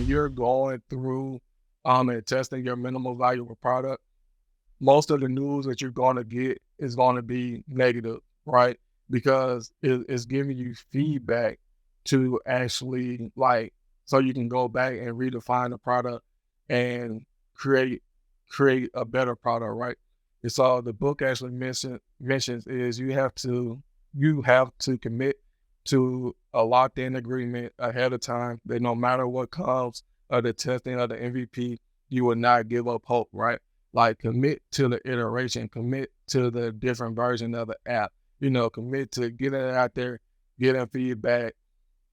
when you're going through and testing your minimal valuable product, most of the news that you're going to get is going to be negative, right? Because it's giving you feedback to actually so you can go back and redefine the product and create a better product, right? And so the book actually mentions is you have to commit to a locked in agreement ahead of time that no matter what comes of the testing of the MVP, you will not give up hope, right? Like commit to the iteration, commit to the different version of the app, commit to getting it out there, getting feedback,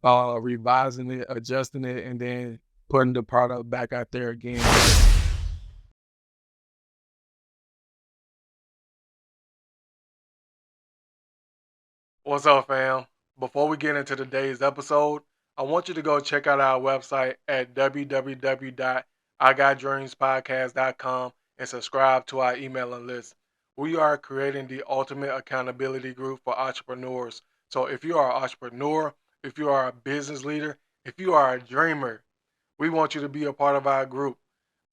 revising it, adjusting it, and then putting the product back out there again. What's up, fam? Before we get into today's episode, I want you to go check out our website at www.igotdreamspodcast.com and subscribe to our emailing list. We are creating the ultimate accountability group for entrepreneurs. So if you are an entrepreneur, if you are a business leader, if you are a dreamer, we want you to be a part of our group.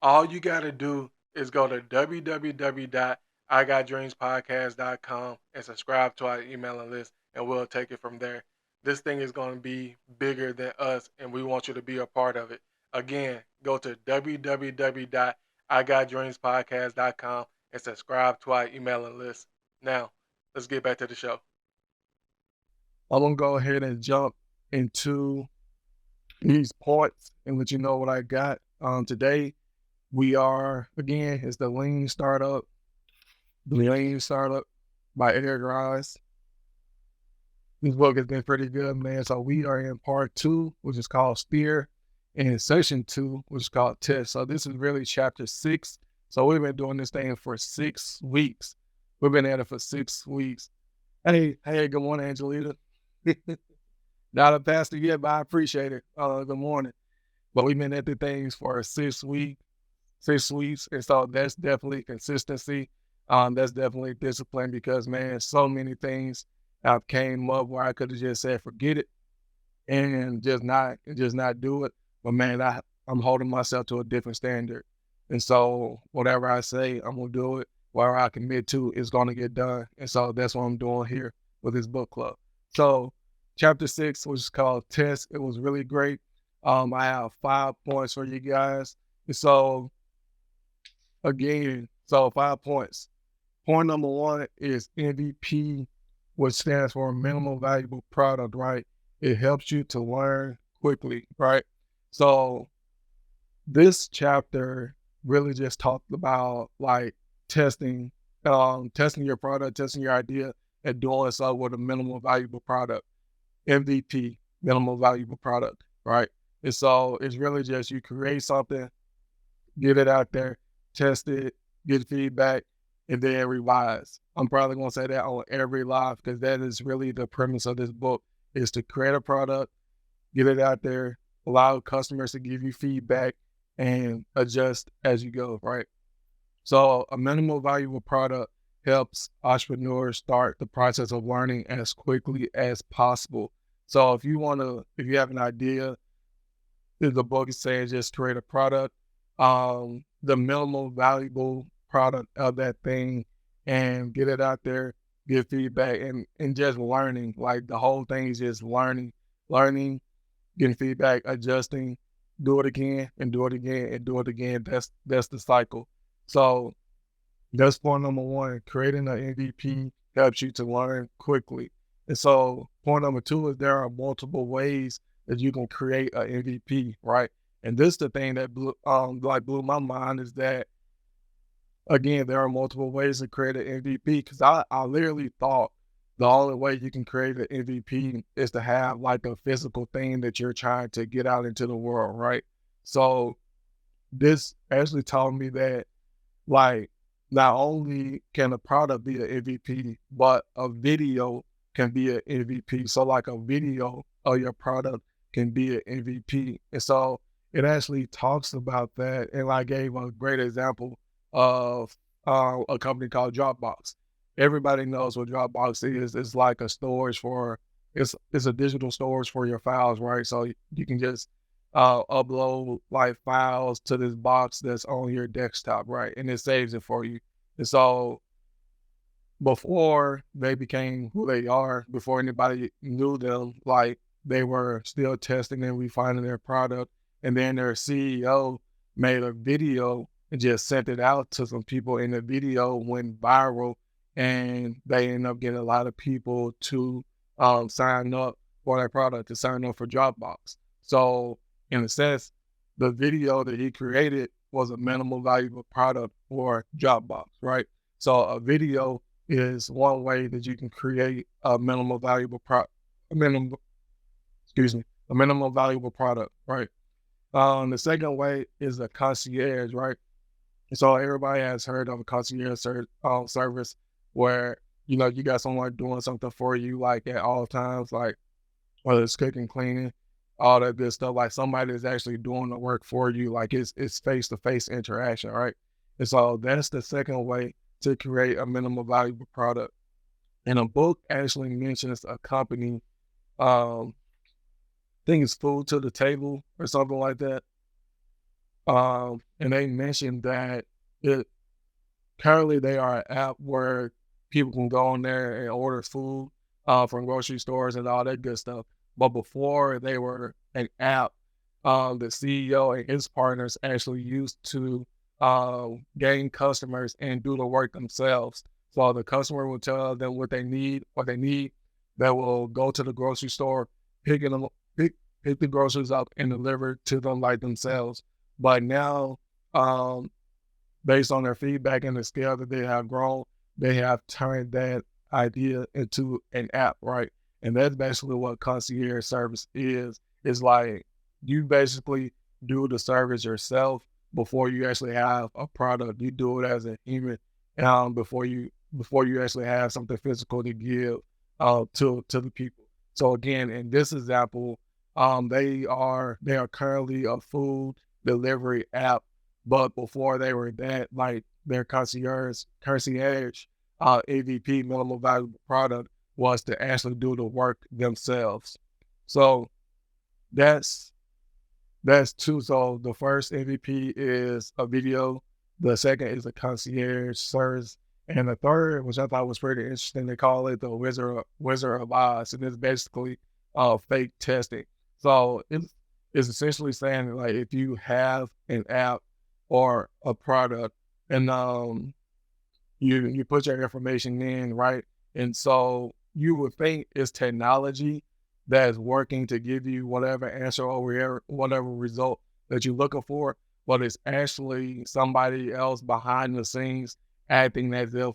All you got to do is go to www.igotdreamspodcast.com and subscribe to our emailing list, and we'll take it from there. This thing is going to be bigger than us, and we want you to be a part of it. Again, go to www.igotdreamspodcast.com and subscribe to our emailing list. Now, let's get back to the show. I'm going to go ahead and jump into these points and let you know what I got today. We are, again, it's the Lean Startup by Eric Ries. This book has been pretty good, man. So we are in part 2, which is called Steer, and session 2, which is called Test. So this is really chapter 6. So we've been doing this thing for 6 weeks. We've been at it for 6 weeks. Hey, good morning, Angelita. Not a pastor yet, but I appreciate it. Good morning. But we've been at the things for 6 weeks. And so that's definitely consistency. That's definitely discipline because, man, so many things I've came up where I could have just said, forget it and just not do it. But man, I'm holding myself to a different standard. And so whatever I say, I'm going to do it. Whatever I commit to is going to get done. And so that's what I'm doing here with this book club. So chapter 6, which is called Test. It was really great. I have 5 points for you guys. And so again, 5 points. Point number 1 is MVP, which stands for minimal valuable product, right? It helps you to learn quickly, right? So this chapter really just talked about testing your product, testing your idea, and doing so with a minimal valuable product. MVP, minimal valuable product, right? And so it's really just you create something, get it out there, test it, get feedback, and then revise. I'm probably going to say that on every live because that is really the premise of this book is to create a product, get it out there, allow customers to give you feedback, and adjust as you go, right? So a minimal valuable product helps entrepreneurs start the process of learning as quickly as possible. So if you have an idea, the book is saying just create a product, the minimal valuable product of that thing and get it out there, get feedback and just learning. Like the whole thing is just learning, getting feedback, adjusting, do it again and do it again and do it again. That's the cycle. So that's point number 1. Creating an MVP helps you to learn quickly. And so point number 2 is there are multiple ways that you can create an MVP, right? And this is the thing that blew my mind is that, again, there are multiple ways to create an MVP because I literally thought the only way you can create an MVP is to have a physical thing that you're trying to get out into the world, right? So this actually taught me that not only can a product be an MVP, but a video can be an MVP. So a video of your product can be an MVP. And so it actually talks about that. And I gave a great example of a company called Dropbox. Everybody knows what Dropbox is. It's like a storage it's a digital storage for your files, right? So you can just upload like files to this box that's on your desktop, right? And it saves it for you. And so before they became who they are, before anybody knew them, like they were still testing and refining their product. And then their CEO made a video and just sent it out to some people, and the video went viral, and they ended up getting a lot of people to sign up for that product, to sign up for Dropbox. So in a sense, the video that he created was a minimal valuable product for Dropbox, right? So a video is one way that you can create a minimal valuable a minimum, excuse me, a minimal valuable product, right? The second way is a concierge, right? So everybody has heard of a concierge service where, you know, you got someone doing something for you, like at all times, like whether it's cooking, cleaning, all that good stuff. Like somebody is actually doing the work for you, like it's face-to-face interaction, right? And so that's the second way to create a minimal valuable product. And a book actually mentions a company, um, I think it's Food to the Table or something like that. And they mentioned that it currently they are an app where people can go on there and order food from grocery stores and all that good stuff. But before they were an app, the CEO and his partners actually used to gain customers and do the work themselves. So the customer will tell them what they need. They will go to the grocery store, pick them, pick the groceries up, and deliver to them like themselves. But now, um, based on their feedback and the scale that they have grown, they have turned that idea into an app, right? And that's basically what concierge service is. It's like you basically do the service yourself before you actually have a product. You do it as a human before you actually have something physical to give to the people. So again, in this example, they are currently a food delivery app, but before they were that, like their concierge AVP, minimal valuable product, was to actually do the work themselves. So that's two. So the first MVP is a video, the second is a concierge service, and the third, which I thought was pretty interesting, they call it the Wizard of Oz, and it's basically fake testing. So it's essentially saying that, like, if you have an app or a product and you put your information in, right? And so you would think it's technology that is working to give you whatever answer or whatever result that you're looking for, but it's actually somebody else behind the scenes acting as if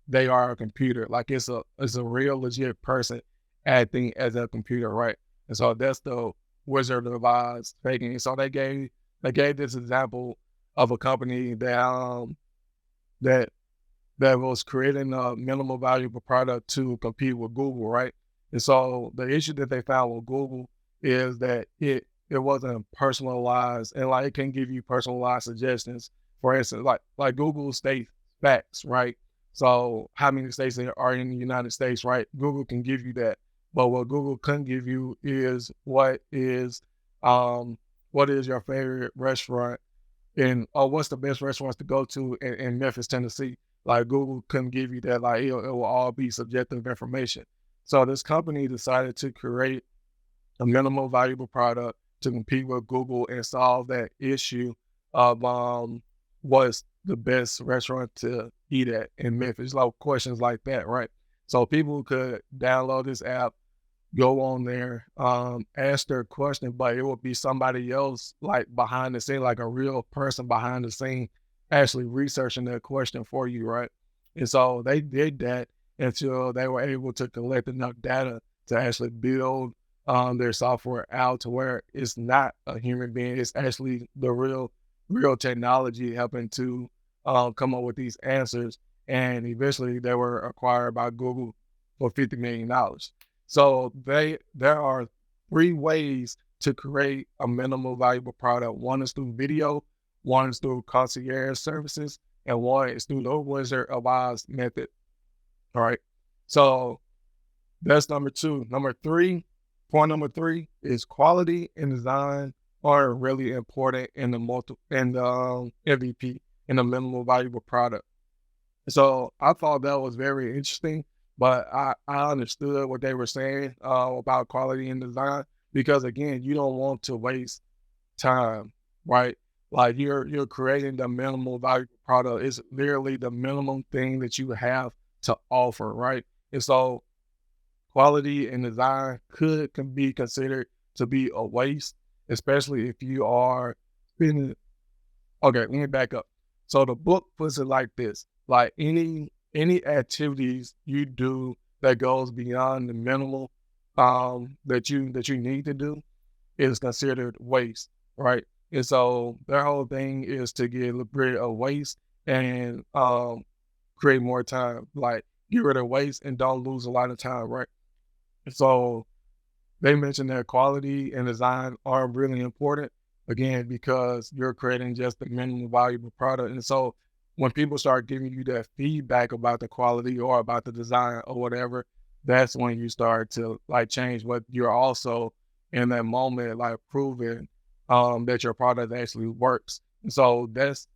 they are a computer. Like it's a real legit person acting as a computer, right? And so that's the Wizard of Oz faking. So they gave this example of a company that that was creating a minimal valuable product to compete with Google, right? And so the issue that they found with Google is that it wasn't personalized, and like it can give you personalized suggestions. For instance, like Google states facts, right? So how many states there are in the United States, right? Google can give you that. But what Google couldn't give you is what is your favorite restaurant or what's the best restaurants to go to in Memphis, Tennessee. Like Google couldn't give you that. Like it will all be subjective information. So this company decided to create a minimal valuable product to compete with Google and solve that issue of what's the best restaurant to eat at in Memphis. Like questions like that, right? So people could download this app, go on there, ask their question, but it will be somebody else like behind the scene, like a real person behind the scene, actually researching that question for you, right? And so they did that until they were able to collect enough data to actually build their software out to where it's not a human being, it's actually the real technology helping to come up with these answers. And eventually they were acquired by Google for $50 million. So there are three ways to create a minimal valuable product. One is through video, one is through concierge services, and one is through the Wizard of Oz method. All right. So that's number two. Point number three is quality in design aren't really important in the MVP, in the minimal valuable product. So I thought that was very interesting, but I understood what they were saying about quality and design because again, you don't want to waste time, right? Like you're creating the minimal valuable product. It's literally the minimum thing that you have to offer, right? And so quality and design can be considered to be a waste, especially if you are spending. Okay, let me back up. So the book puts it like this: like any activities you do that goes beyond the minimal that you need to do is considered waste, right? And so their whole thing is to get rid of waste and create more time. Like get rid of waste and don't lose a lot of time, right? So they mentioned that quality and design are really important, again, because you're creating just the minimum valuable product. And so when people start giving you that feedback about the quality or about the design or whatever, that's when you start to like change what you're also in that moment, like proving that your product actually works. And so that's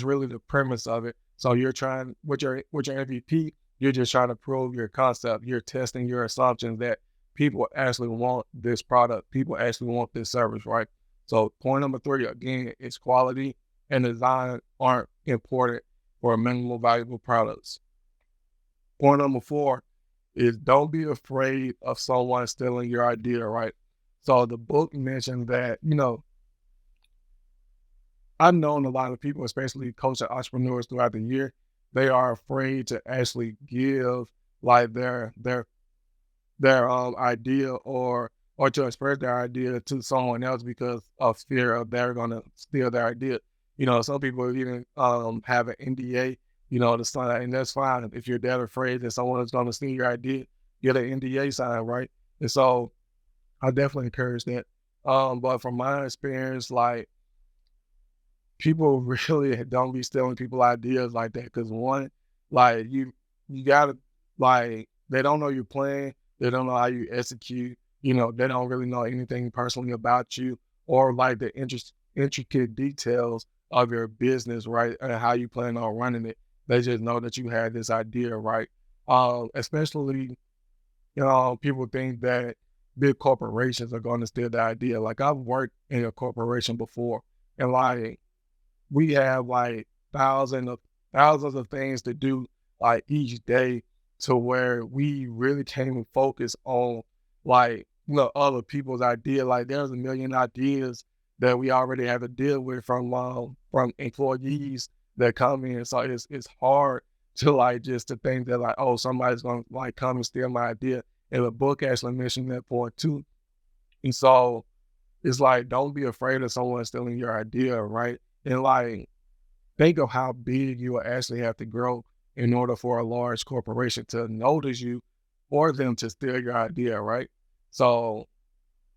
really the premise of it. So you're trying with your MVP, you're just trying to prove your concept. You're testing your assumptions that people actually want this product. People actually want this service, right? So point number 3 again is quality and design aren't important for minimal valuable products. Point number 4 is don't be afraid of someone stealing your idea, right? So the book mentioned that, I've known a lot of people, especially coaching entrepreneurs throughout the year, they are afraid to actually give like their idea or to express their idea to someone else because of fear of they're gonna steal their idea. Some people even have an NDA, to sign, and that's fine. If you're that afraid that someone is gonna steal your idea, get an NDA signed, right? And so I definitely encourage that. But from my experience, like people really don't be stealing people ideas like that because one, like you gotta like they don't know your plan, they don't know how you execute, they don't really know anything personally about you or like the intricate details of your business, right? And how you plan on running it. They just know that you had this idea, right? Especially, people think that big corporations are going to steal the idea. Like I've worked in a corporation before and like we have like thousands of things to do like each day to where we really can't even focus on like other people's idea. Like there's a million ideas that we already have to deal with from employees that come in. So it's hard to like just to think that like, oh, somebody's gonna like come and steal my idea. And the book actually mentioned that point too. And so it's like don't be afraid of someone stealing your idea, right? And like think of how big you will actually have to grow in order for a large corporation to notice you or them to steal your idea, right? So,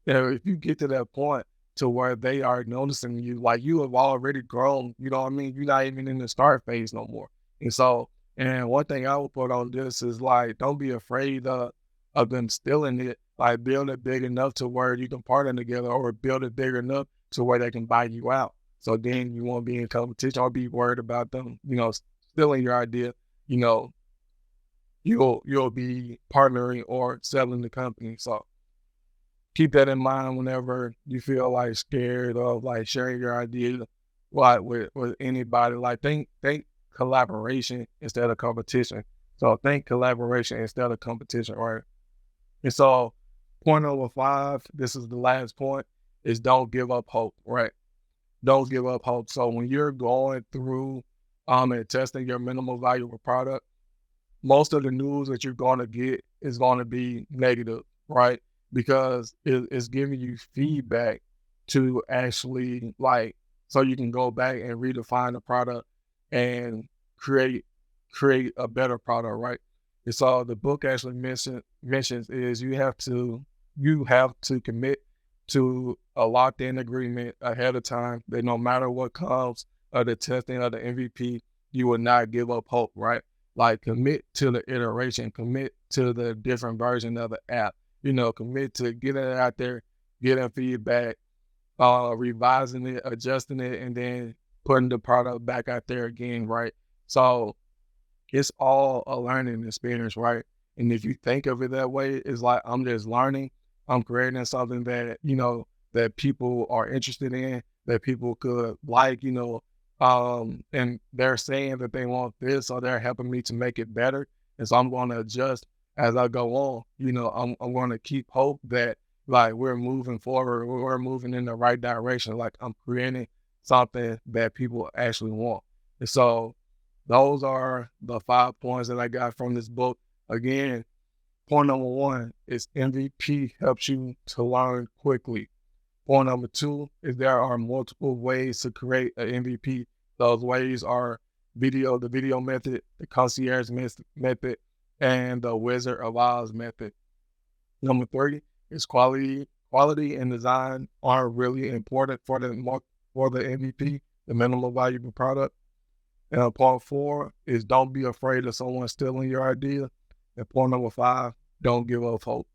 if you get to that point to where they are noticing you, like you have already grown, you know what I mean? You're not even in the start phase no more. And so, and one thing I would put on this is like, don't be afraid of them stealing it. Like build it big enough to where you can partner together or build it big enough to where they can buy you out. So then you won't be in competition or be worried about them, stealing your idea. You know, you'll be partnering or selling the company. So keep that in mind whenever you feel like scared of like sharing your idea like with anybody. Like think collaboration instead of competition. So think collaboration instead of competition, right? And so point number 5, this is the last point, is don't give up hope, right? Don't give up hope. So when you're going through and testing your minimal valuable product, most of the news that you're going to get is going to be negative, right? Because it's giving you feedback to actually like, so you can go back and redefine the product and create a better product, right? And so the book actually mentions is you have to commit to a locked in agreement ahead of time that no matter what comes of the testing of the MVP, you will not give up hope, right? Like commit to the iteration, commit to the different version of the app, commit to getting it out there, getting feedback, revising it, adjusting it, and then putting the product back out there again, right? So it's all a learning experience, right? And if you think of it that way, it's like I'm just learning. I'm creating something that, that people are interested in, that people could like, and they're saying that they want this, or they're helping me to make it better. And so I'm going to adjust as I go on. I'm going to keep hope that like we're moving forward, we're moving in the right direction. Like I'm creating something that people actually want. And so those are the 5 points that I got from this book. Again, point number one is MVP helps you to learn quickly. Point number two is there are multiple ways to create an MVP. Those ways are the video method, the concierge method, and the Wizard of Oz method. Number three is quality. Quality and design are really important for the MVP, the minimal valuable product. And point four is don't be afraid of someone stealing your idea. And point number five, don't give up hope.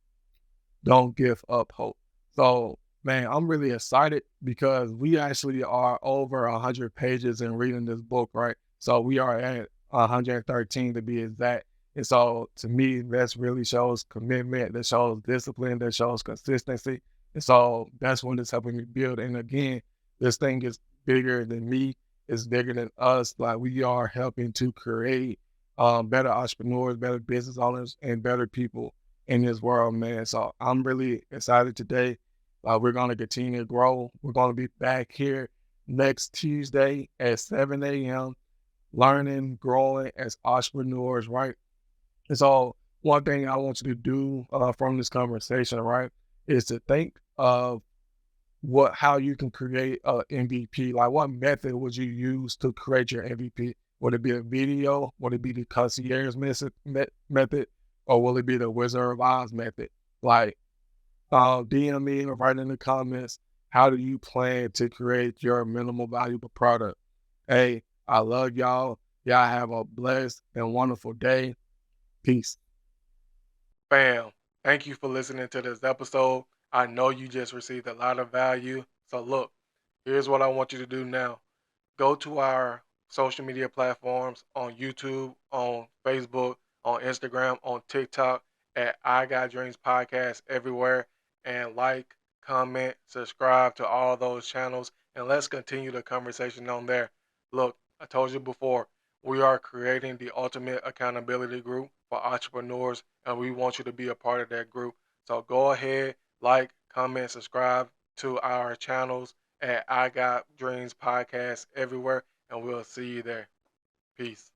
Don't give up hope. So, man, I'm really excited because we actually are over 100 pages in reading this book, right? So we are at 113 to be exact. And so to me, that really shows commitment, that shows discipline, that shows consistency. And so that's what it's helping me build. And again, this thing is bigger than me, it's bigger than us. Like we are helping to create better entrepreneurs, better business owners, and better people in this world, man. So I'm really excited today. We're going to continue to grow. We're going to be back here next Tuesday at 7 a.m. learning, growing as entrepreneurs, right? And so one thing I want you to do from this conversation, right, is to think of how you can create a MVP. Like what method would you use to create your MVP? Would it be a video? Would it be the concierge method? Or will it be the Wizard of Oz method? Like DM me or write in the comments, how do you plan to create your minimal valuable product? Hey, I love y'all. Y'all have a blessed and wonderful day. Peace. Bam. Thank you for listening to this episode. I know you just received a lot of value. So look, here's what I want you to do now. Go to our social media platforms on YouTube, on Facebook, on Instagram, on TikTok at I Got Dreams Podcast everywhere, and like, comment, subscribe to all those channels, and let's continue the conversation on there. Look, I told you before, we are creating the ultimate accountability group for entrepreneurs, and we want you to be a part of that group. So go ahead, like, comment, subscribe to our channels at I Got Dreams Podcast everywhere, and we'll see you there. Peace.